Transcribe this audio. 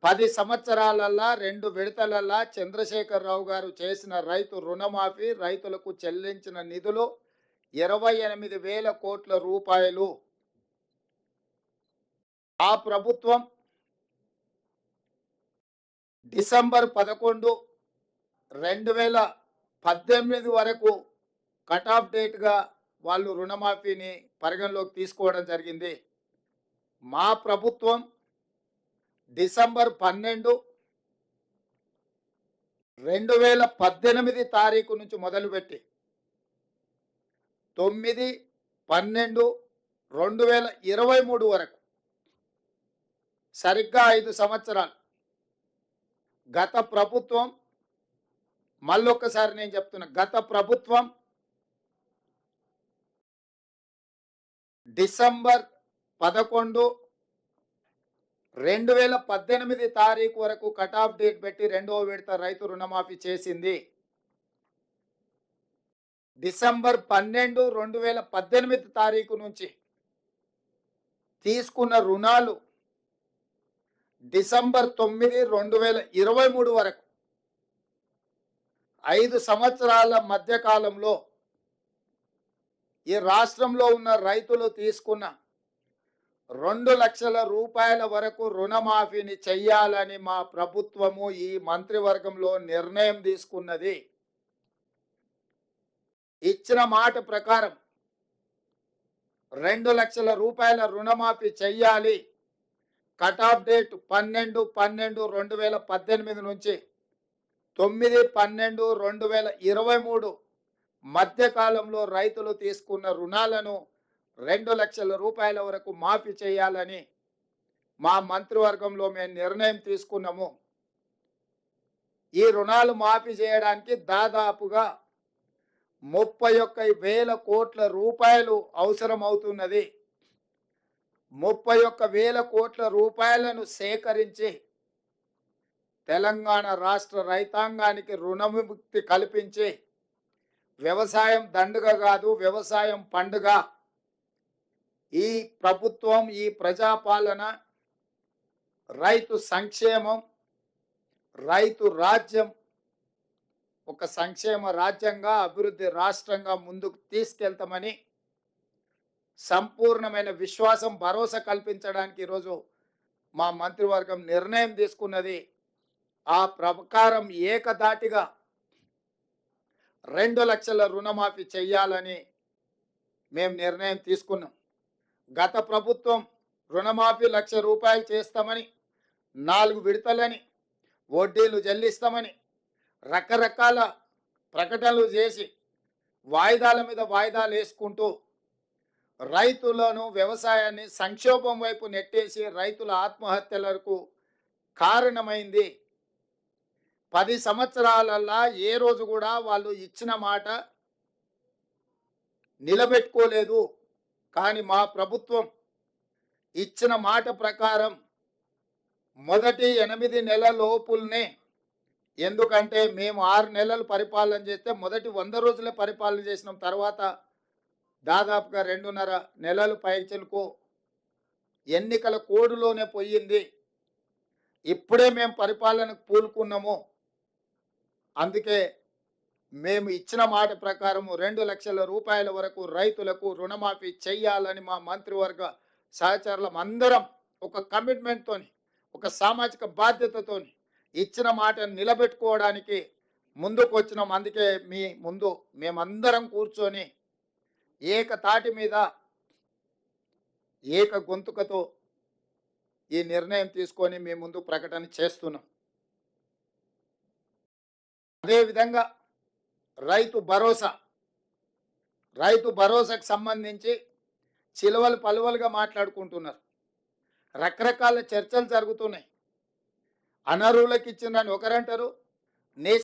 10 సంవత్సరాలల్లా 2 విడతలల్లా చంద్రశేఖరరావు గారు చేసిన రైతు రుణమాఫీ, రైతులకు చెల్లించిన నిధులు 28,000 కోట్ల రూపాయలు. ఆ ప్రభుత్వం డిసెంబర్ 11, 2018 వరకు కట్ ఆఫ్ డేట్‌గా వాళ్ళు రుణమాఫీని పరిగణలోకి తీసుకోవడం జరిగింది. మా ప్రభుత్వం డిసెంబర్ 12, 2018 తారీఖు నుంచి మొదలుపెట్టి 9, 12, 2023 వరకు సరిగ్గా 5 సంవత్సరాలు గత ప్రభుత్వం, మళ్ళొక్కసారి నేను చెప్తున్నా, గత ప్రభుత్వం డిసెంబర్ 11, 2018 తారీఖు వరకు కట్ ఆఫ్ డేట్ పెట్టి రెండవ విడత రైతు రుణమాఫీ చేసింది. డిసెంబర్ 12, 2018 తారీఖు నుంచి తీసుకున్న రుణాలు డిసెంబర్ 9, 2023 వరకు 5 సంవత్సరాల మధ్య కాలంలో ఈ రాష్ట్రంలో ఉన్న రైతులు తీసుకున్న 2 లక్షల రూపాయల వరకు రుణమాఫీని చెయ్యాలని మా ప్రభుత్వము ఈ మంత్రివర్గంలో నిర్ణయం తీసుకున్నది. ఇచ్చిన మాట ప్రకారం 2 లక్షల రూపాయల రుణమాఫీ చెయ్యాలి. కట్ ఆఫ్ డేట్ 12, 12, 2018 నుంచి 9, 12, 2023 మధ్యకాలంలో రైతులు తీసుకున్న రుణాలను 2 లక్షల రూపాయల వరకు మాఫీ చేయాలని మా మంత్రివర్గంలో మేము నిర్ణయం తీసుకున్నాము. ఈ రుణాలు మాఫీ చేయడానికి దాదాపుగా 31,000 కోట్ల రూపాయలు అవసరం అవుతున్నది. 31,000 కోట్ల రూపాయలను సేకరించి తెలంగాణ రాష్ట్ర రైతాంగానికి రుణవిముక్తి కల్పించి వ్యవసాయం దండుగ కాదు, వ్యవసాయం పండుగ. ఈ ప్రభుత్వం, ఈ ప్రజాపాలన రైతు సంక్షేమం, రైతు రాజ్యం ఒక సంక్షేమ రాజ్యంగా, అభివృద్ధి రాష్ట్రంగా ముందుకు తీసుకెళ్తామని సంపూర్ణమైన విశ్వాసం, భరోసా కల్పించడానికి ఈరోజు మా మంత్రివర్గం నిర్ణయం తీసుకున్నది. ఆ ప్రకారం ఏకధాటిగా 2 లక్షల రుణమాఫీ చెయ్యాలని మేము నిర్ణయం తీసుకున్నాం. గత ప్రభుత్వం రుణమాఫీ 1,00,000 రూపాయలు చేస్తామని, 4 విడతలని, వడ్డీలు చెల్లిస్తామని రకరకాల ప్రకటనలు చేసి వాయిదాల మీద వాయిదాలు వేసుకుంటూ రైతులను, వ్యవసాయాన్ని సంక్షోభం వైపు నెట్టేసి రైతుల ఆత్మహత్యలకు కారణమైంది. 10 సంవత్సరాలల్లా ఏ రోజు కూడా వాళ్ళు ఇచ్చిన మాట నిలబెట్టుకోలేదు. కానీ మా ప్రభుత్వం ఇచ్చిన మాట ప్రకారం మొదటి 8 నెలల లోపుల్నే, ఎందుకంటే మేము 6 నెలలు పరిపాలన చేస్తే మొదటి 100 రోజులే పరిపాలన చేసినాం. తర్వాత దాదాపుగా 2.5 నెలలు పైచలకు ఎన్నికల కోడులోనే పోయింది. ఇప్పుడే మేము పరిపాలనకు పూనుకున్నాము. అందుకే మేము ఇచ్చిన మాట ప్రకారం 2 లక్షల రూపాయల వరకు రైతులకు రుణమాఫీ చెయ్యాలని మా మంత్రివర్గ సహచరులం అందరం ఒక కమిట్మెంట్తోని, ఒక సామాజిక బాధ్యతతోని ఇచ్చిన మాట నిలబెట్టుకోవడానికి ముందుకు వచ్చినాం. అందుకే మీ ముందు మేమందరం కూర్చొని ఏకతాటి మీద, ఏక గొంతుకతో ఈ నిర్ణయం తీసుకొని మీ ముందు ప్రకటన చేస్తున్నాం. అదేవిధంగా రైతు భరోసాకు సంబంధించి చిలువలు పలువలుగా మాట్లాడుకుంటున్నారు. రకరకాల చర్చలు జరుగుతున్నాయి. అనర్హులకు ఇచ్చిందని ఒకరంటారు,